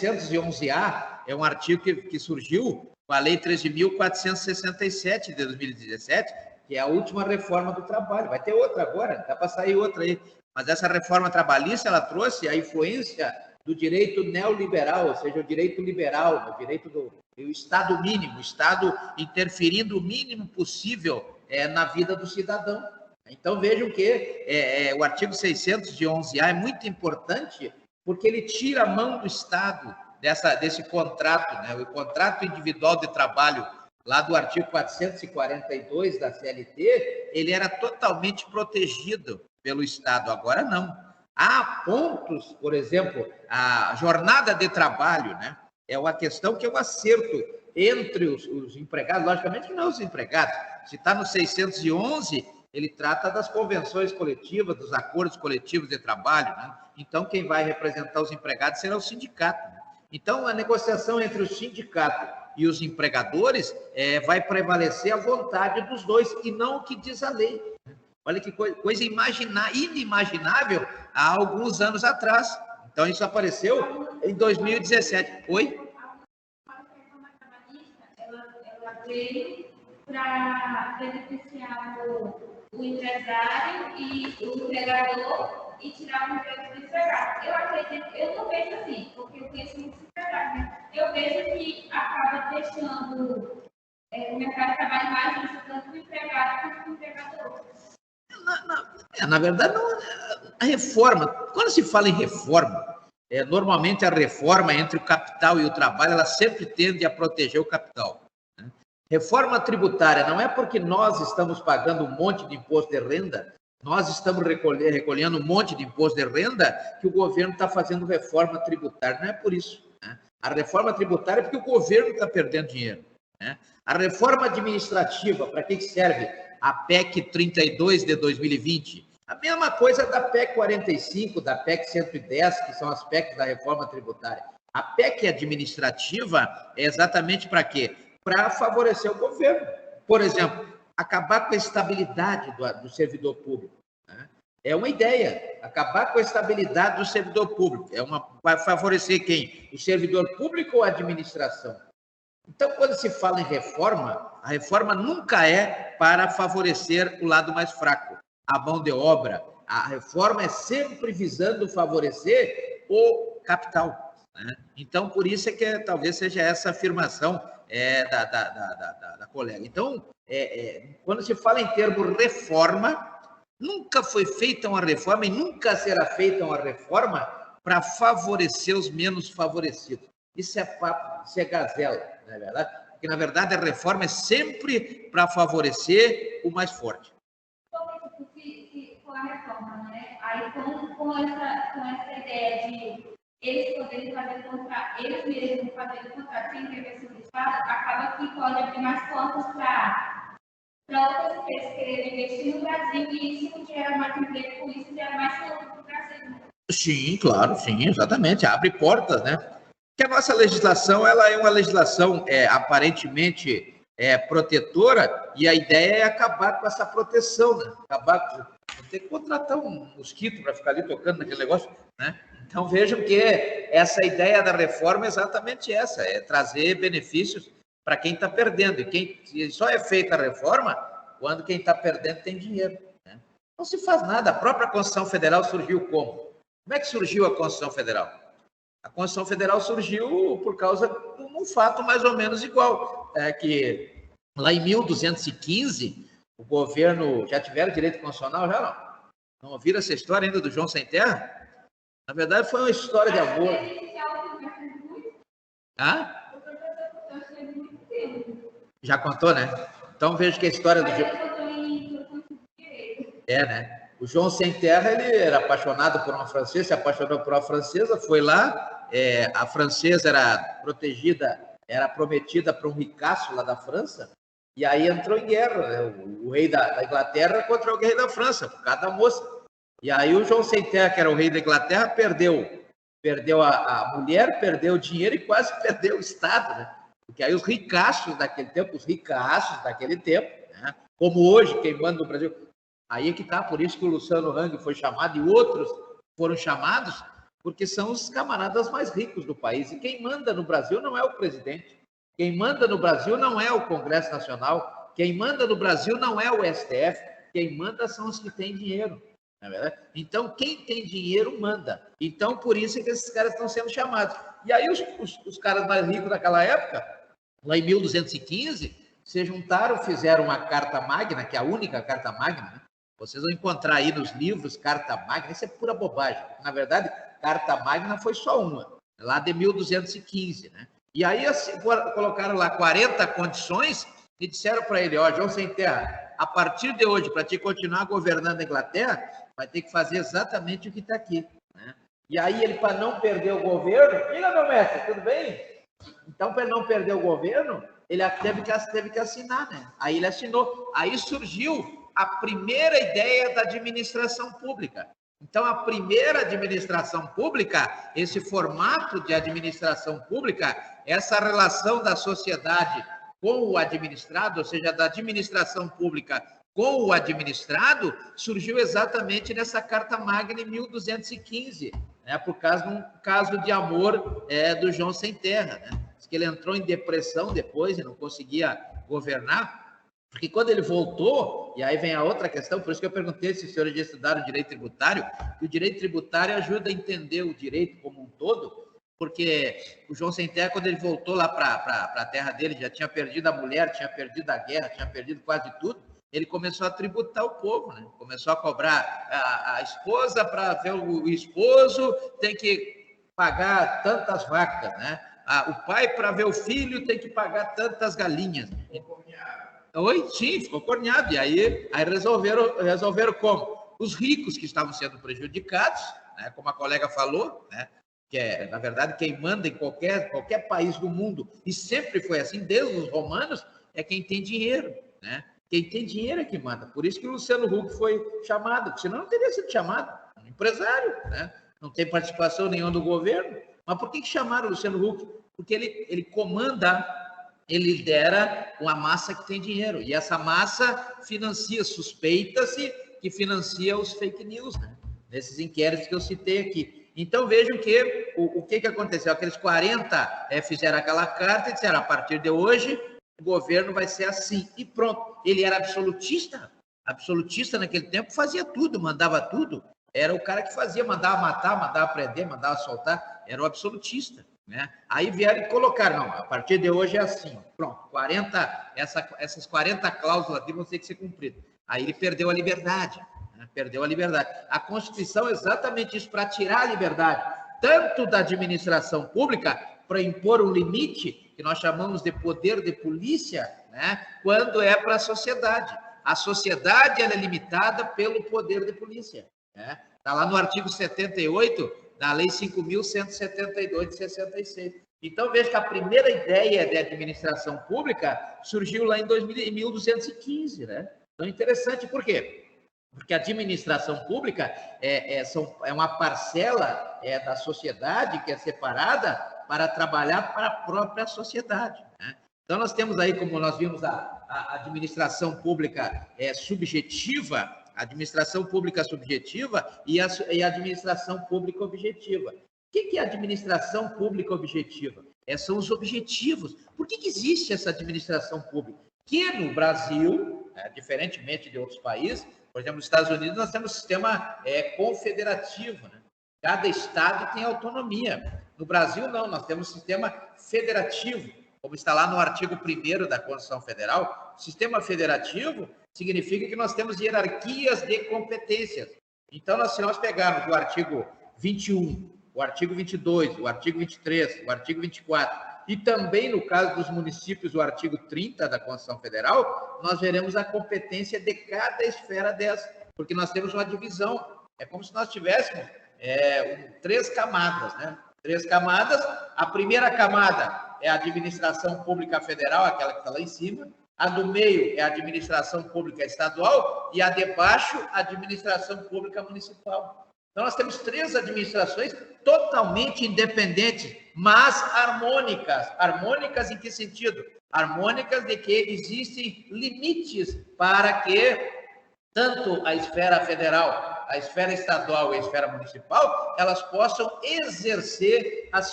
611-A é um artigo que surgiu com a Lei 13.467 de 2017, que é a última reforma do trabalho. Vai ter outra agora, dá para sair outra aí. Mas essa reforma trabalhista, ela trouxe a influência do direito neoliberal, ou seja, o direito liberal, o direito do Estado mínimo, o Estado interferindo o mínimo possível na vida do cidadão. Então, vejam que o artigo 611-A é muito importante, porque ele tira a mão do Estado desse contrato, né? O contrato individual de trabalho, lá do artigo 442 da CLT, ele era totalmente protegido pelo Estado, agora não. Há pontos, por exemplo, a jornada de trabalho, né? É uma questão que é um acerto entre os empregados, logicamente que não os empregados. Se está no 611, ele trata das convenções coletivas, dos acordos coletivos de trabalho, né? Então, quem vai representar os empregados será o sindicato, né? Então, a negociação entre o sindicato e os empregadores vai prevalecer a vontade dos dois e não o que diz a lei. Olha que coisa inimaginável há alguns anos atrás. Então, isso apareceu em 2017. Oi? Ela veio para beneficiar o empresário e o empregador e tirar o emprego do empregado. Eu acredito, eu não vejo assim, porque eu conheço muitos empregados, né? Eu vejo que acaba deixando o mercado de trabalho mais justo tanto do empregado quanto do empregador. Na verdade, não, a reforma, quando se fala em reforma, normalmente a reforma entre o capital e o trabalho, ela sempre tende a proteger o capital, né? Reforma tributária não é porque nós estamos pagando um monte de imposto de renda, nós estamos recolhendo um monte de imposto de renda que o governo está fazendo reforma tributária, não é por isso, né? A reforma tributária é porque o governo está perdendo dinheiro, né? A reforma administrativa, para que serve? A PEC 32 de 2020, a mesma coisa da PEC 45, da PEC 110, que são as PECs da reforma tributária. A PEC administrativa é exatamente para quê? Para favorecer o governo. Por exemplo, acabar com a estabilidade do servidor público, né? É uma ideia, acabar com a estabilidade do servidor público. Vai favorecer quem? O servidor público ou a administração? Então, quando se fala em reforma, a reforma nunca é para favorecer o lado mais fraco, a mão de obra. A reforma é sempre visando favorecer o capital, né? Então, por isso é que talvez seja essa afirmação da colega. Então, quando se fala em termo reforma, nunca foi feita uma reforma e nunca será feita uma reforma para favorecer os menos favorecidos. Isso é papo, isso é gazela, não é verdade? Porque, na verdade, a reforma é sempre para favorecer o mais forte. Com a reforma, né? Aí, com essa ideia de eles poderem fazer contrato, eles mesmos fazerem contrato sem intervenção do Estado, acaba que pode abrir mais portas para outras empresas quererem investir no Brasil e isso gera mais emprego, com isso gera mais lucro para o Brasil, né? Sim, claro, sim, exatamente. Abre portas, né? Que a nossa legislação, ela é uma legislação aparentemente protetora, e a ideia é acabar com essa proteção, né? Tem que contratar um mosquito para ficar ali tocando naquele negócio, né? Então, vejam que essa ideia da reforma é exatamente essa, é trazer benefícios para quem está perdendo, e só é feita a reforma quando quem está perdendo tem dinheiro, né? Não se faz nada, a própria Constituição Federal surgiu como? Como é que surgiu a Constituição Federal? A Constituição Federal surgiu por causa de um fato mais ou menos igual, que lá em 1215, o governo... Já tiveram direito constitucional? Já não? Não ouviram essa história ainda do João Sem Terra? Na verdade, foi uma história de amor. Hã? Já contou, né? Então, veja que a história do João... né? O João Sem Terra, ele era apaixonado por uma francesa, se apaixonou por uma francesa, foi lá, a francesa era protegida, era prometida para um ricaço lá da França, e aí entrou em guerra, né? O rei da Inglaterra contra o rei da França, por causa da moça. E aí o João Sem Terra, que era o rei da Inglaterra, perdeu a mulher, perdeu o dinheiro e quase perdeu o Estado, né? Porque aí os ricaços daquele tempo, né? Como hoje, quem manda no Brasil... Aí é que está, por isso que o Luciano Hang foi chamado e outros foram chamados porque são os camaradas mais ricos do país. E quem manda no Brasil não é o presidente. Quem manda no Brasil não é o Congresso Nacional. Quem manda no Brasil não é o STF. Quem manda são os que têm dinheiro. Não é verdade? Então, quem tem dinheiro manda. Então, por isso é que esses caras estão sendo chamados. E aí, os caras mais ricos daquela época, lá em 1215, se juntaram, fizeram uma Carta Magna, que é a única Carta Magna, né? Vocês vão encontrar aí nos livros Carta Magna, isso é pura bobagem. Na verdade, Carta Magna foi só uma, lá de 1215, né? E aí assim, colocaram lá 40 condições e disseram para ele, ó, João Sem Terra, a partir de hoje, para te continuar governando a Inglaterra, vai ter que fazer exatamente o que está aqui, né? E aí ele, para não perder o governo, diga, meu mestre, tudo bem? Então, para ele não perder o governo, ele teve que assinar, né? Aí ele assinou. Aí surgiu a primeira ideia da administração pública. Então, a primeira administração pública, esse formato de administração pública, essa relação da sociedade com o administrado, ou seja, da administração pública com o administrado, surgiu exatamente nessa Carta Magna em 1215, né, por causa de um caso de amor do João Sem Terra, né? Diz que ele entrou em depressão depois e não conseguia governar, porque quando ele voltou, e aí vem a outra questão, por isso que eu perguntei se os senhores já estudaram direito tributário, que o direito tributário ajuda a entender o direito como um todo, porque o João Sem Terra, quando ele voltou lá para a terra dele, já tinha perdido a mulher, tinha perdido a guerra, tinha perdido quase tudo, ele começou a tributar o povo, né? Começou a cobrar a esposa para ver o esposo, tem que pagar tantas vacas, né? O pai para ver o filho tem que pagar tantas galinhas. Oi? Sim, ficou corneado. E aí resolveram como? Os ricos que estavam sendo prejudicados, né? Como a colega falou, né? Que é, na verdade, quem manda em qualquer país do mundo, e sempre foi assim, desde os romanos, é quem tem dinheiro, né? Quem tem dinheiro é que manda. Por isso que o Luciano Huck foi chamado, senão não teria sido chamado. Um empresário, né? Não tem participação nenhuma do governo. Mas por que chamaram o Luciano Huck? Porque ele comanda, ele lidera uma massa que tem dinheiro. E essa massa financia, suspeita-se que financia os fake news, né? Nesses inquéritos que eu citei aqui. Então, vejam que o que aconteceu. Aqueles 40 fizeram aquela carta e disseram, a partir de hoje, o governo vai ser assim. E pronto. Ele era absolutista. Absolutista naquele tempo, fazia tudo, mandava tudo. Era o cara que fazia, mandava matar, mandava prender, mandava soltar. Era o absolutista, né? Aí vieram e colocaram, não, a partir de hoje é assim. Pronto, essas 40 cláusulas aqui vão ter que ser cumpridas. Aí ele perdeu a liberdade. Perdeu a liberdade. A Constituição é exatamente isso, para tirar a liberdade, tanto da administração pública, para impor um limite, que nós chamamos de poder de polícia, né? Quando é para a sociedade. A sociedade ela é limitada pelo poder de polícia. Né? Está lá no artigo 78 da Lei 5.172 de 66. Então, veja que a primeira ideia de administração pública surgiu lá em 1215. Né? Então, interessante, por quê? Porque a administração pública é uma parcela da sociedade que é separada para trabalhar para a própria sociedade. Né? Então, nós temos aí, como nós vimos, a administração pública subjetiva, a administração pública subjetiva e a administração pública objetiva. O que é a administração pública objetiva? São os objetivos. Por que existe essa administração pública? Que no Brasil, diferentemente de outros países, por exemplo, nos Estados Unidos, nós temos um sistema confederativo, né? Cada estado tem autonomia. No Brasil, não, nós temos um sistema federativo, como está lá no artigo 1º da Constituição Federal. O sistema federativo significa que nós temos hierarquias de competências. Então, se nós pegarmos o artigo 21, o artigo 22, o artigo 23, o artigo 24, e também, no caso dos municípios, o artigo 30 da Constituição Federal, nós veremos a competência de cada esfera dessa, porque nós temos uma divisão. É como se nós tivéssemos 3 camadas, né? 3 camadas. A primeira camada é a administração pública federal, aquela que está lá em cima. A do meio é a administração pública estadual e a de baixo, a administração pública municipal. Então, nós temos 3 administrações totalmente independentes, mas harmônicas. Harmônicas em que sentido? Harmônicas de que existem limites para que tanto a esfera federal a esfera estadual e a esfera municipal, elas possam exercer a sua